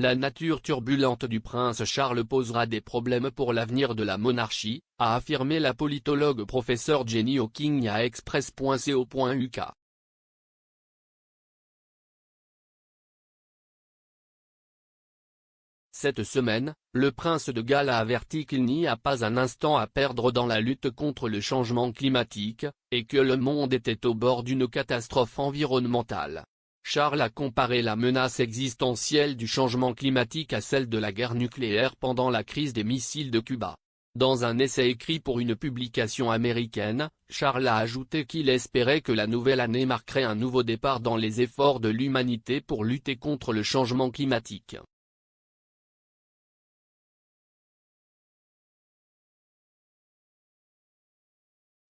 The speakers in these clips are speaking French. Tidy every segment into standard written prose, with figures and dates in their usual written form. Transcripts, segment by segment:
La nature turbulente du prince Charles posera des problèmes pour l'avenir de la monarchie, a affirmé la politologue professeure Jenny Hawking à Express.co.uk. Cette semaine, le prince de Galles a averti qu'il n'y a pas un instant à perdre dans la lutte contre le changement climatique, et que le monde était au bord d'une catastrophe environnementale. Charles a comparé la menace existentielle du changement climatique à celle de la guerre nucléaire pendant la crise des missiles de Cuba. Dans un essai écrit pour une publication américaine, Charles a ajouté qu'il espérait que la nouvelle année marquerait un nouveau départ dans les efforts de l'humanité pour lutter contre le changement climatique.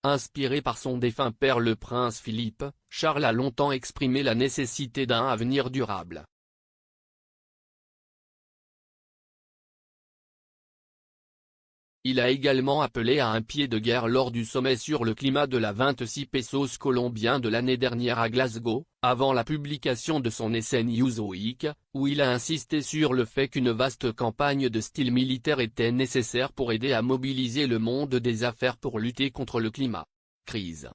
Inspiré par son défunt père le prince Philippe, Charles a longtemps exprimé la nécessité d'un avenir durable. Il a également appelé à un pied de guerre lors du sommet sur le climat de la 26 Pesos colombien de l'année dernière à Glasgow, avant la publication de son essai Newsweek, où il a insisté sur le fait qu'une vaste campagne de style militaire était nécessaire pour aider à mobiliser le monde des affaires pour lutter contre le climat. Crise.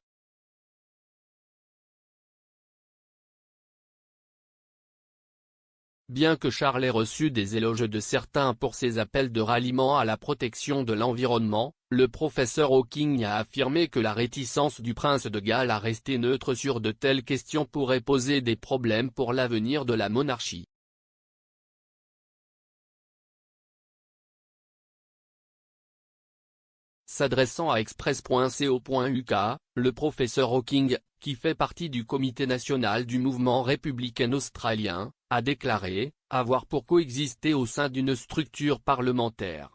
Bien que Charles ait reçu des éloges de certains pour ses appels de ralliement à la protection de l'environnement, le professeur Hawking a affirmé que la réticence du prince de Galles à rester neutre sur de telles questions pourrait poser des problèmes pour l'avenir de la monarchie. S'adressant à Express.co.uk, le professeur Hawking, qui fait partie du comité national du mouvement républicain australien, a déclaré « avoir pour coexister au sein d'une structure parlementaire ».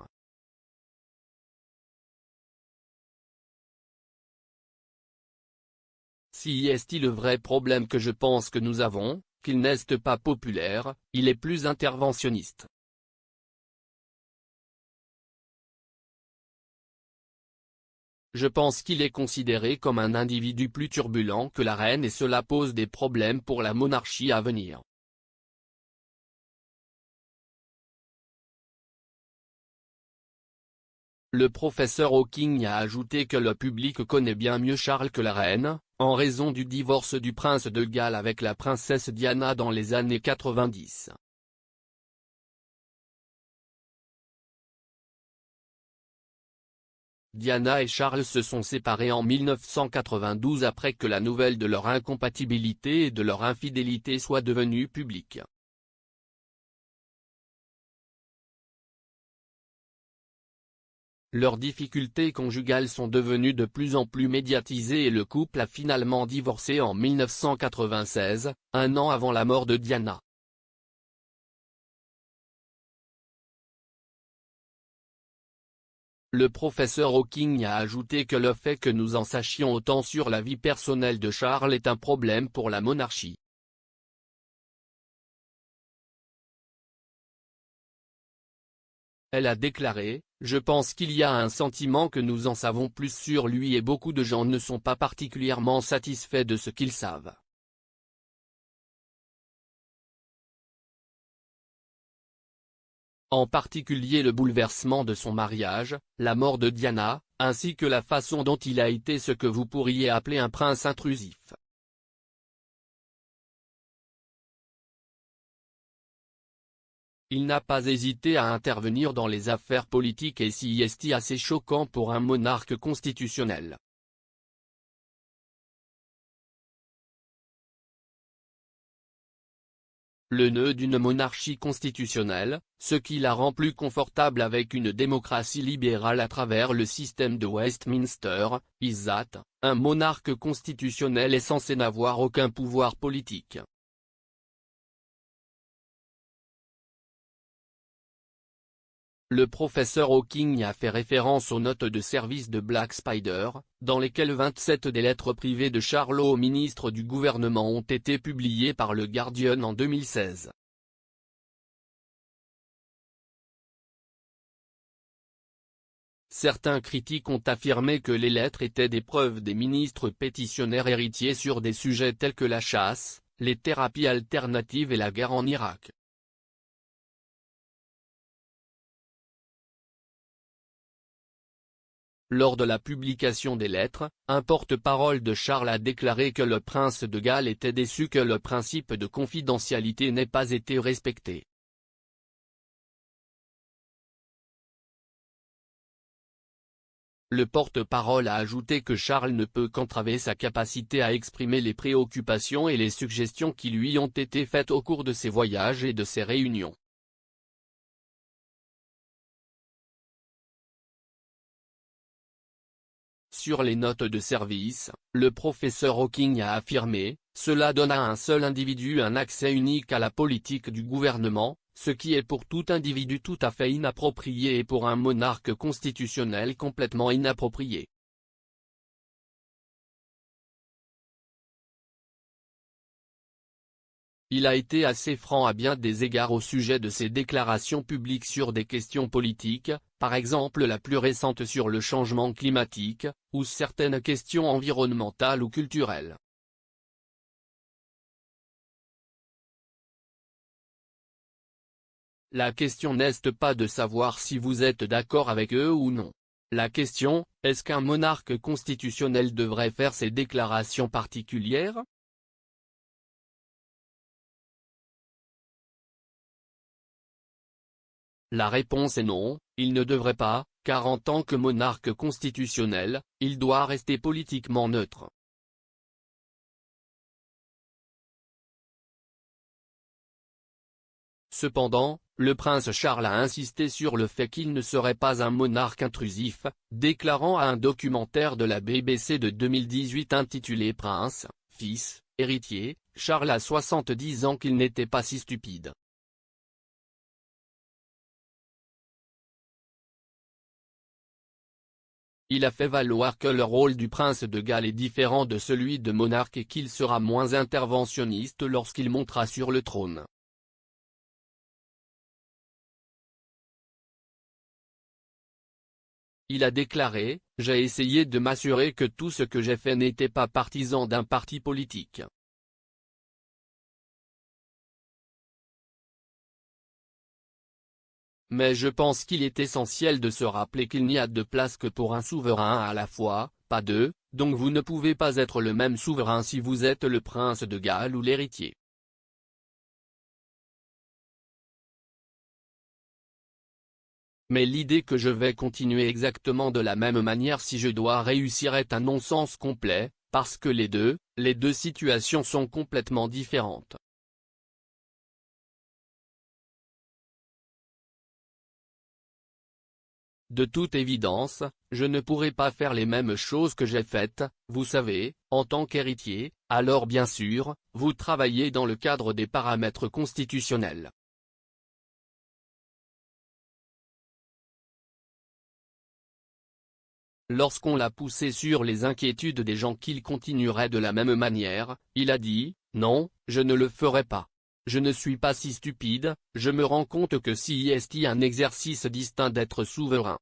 Si est le vrai problème que je pense que nous avons, qu'il n'est pas populaire, il est plus interventionniste. Je pense qu'il est considéré comme un individu plus turbulent que la reine et cela pose des problèmes pour la monarchie à venir. Le professeur Hawking a ajouté que le public connaît bien mieux Charles que la reine, en raison du divorce du prince de Galles avec la princesse Diana dans les années 90. Diana et Charles se sont séparés en 1992 après que la nouvelle de leur incompatibilité et de leur infidélité soit devenue publique. Leurs difficultés conjugales sont devenues de plus en plus médiatisées et le couple a finalement divorcé en 1996, un an avant la mort de Diana. Le professeur Hawking a ajouté que le fait que nous en sachions autant sur la vie personnelle de Charles est un problème pour la monarchie. Elle a déclaré « Je pense qu'il y a un sentiment que nous en savons plus sur lui et beaucoup de gens ne sont pas particulièrement satisfaits de ce qu'ils savent. » En particulier le bouleversement de son mariage, la mort de Diana, ainsi que la façon dont il a été ce que vous pourriez appeler un prince intrusif. Il n'a pas hésité à intervenir dans les affaires politiques et si est assez choquant pour un monarque constitutionnel. Le nœud d'une monarchie constitutionnelle, ce qui la rend plus confortable avec une démocratie libérale à travers le système de Westminster, is that, un monarque constitutionnel est censé n'avoir aucun pouvoir politique. Le professeur Hawking a fait référence aux notes de service de Black Spider, dans lesquelles 27 des lettres privées de Charles au ministre du gouvernement ont été publiées par le Guardian en 2016. Certains critiques ont affirmé que les lettres étaient des preuves des ministres pétitionnaires héritiers sur des sujets tels que la chasse, les thérapies alternatives et la guerre en Irak. Lors de la publication des lettres, un porte-parole de Charles a déclaré que le prince de Galles était déçu que le principe de confidentialité n'ait pas été respecté. Le porte-parole a ajouté que Charles ne peut qu'entraver sa capacité à exprimer les préoccupations et les suggestions qui lui ont été faites au cours de ses voyages et de ses réunions. Sur les notes de service, le professeur Hawking a affirmé « Cela donne à un seul individu un accès unique à la politique du gouvernement, ce qui est pour tout individu tout à fait inapproprié et pour un monarque constitutionnel complètement inapproprié. » Il a été assez franc à bien des égards au sujet de ses déclarations publiques sur des questions politiques, par exemple la plus récente sur le changement climatique, ou certaines questions environnementales ou culturelles. La question n'est pas de savoir si vous êtes d'accord avec eux ou non. La question, est-ce qu'un monarque constitutionnel devrait faire ces déclarations particulières ? La réponse est non, il ne devrait pas, car en tant que monarque constitutionnel, il doit rester politiquement neutre. Cependant, le prince Charles a insisté sur le fait qu'il ne serait pas un monarque intrusif, déclarant à un documentaire de la BBC de 2018 intitulé Prince, fils, héritier, Charles a 70 ans qu'il n'était pas si stupide. Il a fait valoir que le rôle du prince de Galles est différent de celui de monarque et qu'il sera moins interventionniste lorsqu'il montera sur le trône. Il a déclaré « J'ai essayé de m'assurer que tout ce que j'ai fait n'était pas partisan d'un parti politique. Mais je pense qu'il est essentiel de se rappeler qu'il n'y a de place que pour un souverain à la fois, pas deux, donc vous ne pouvez pas être le même souverain si vous êtes le prince de Galles ou l'héritier. » Mais l'idée que je vais continuer exactement de la même manière si je dois réussir est un non-sens complet, parce que les deux situations sont complètement différentes. De toute évidence, je ne pourrai pas faire les mêmes choses que j'ai faites, vous savez, en tant qu'héritier, alors bien sûr, vous travaillez dans le cadre des paramètres constitutionnels. Lorsqu'on l'a poussé sur les inquiétudes des gens qu'il continuerait de la même manière, il a dit « Non, je ne le ferai pas. Je ne suis pas si stupide, je me rends compte que c'est un exercice distinct d'être souverain.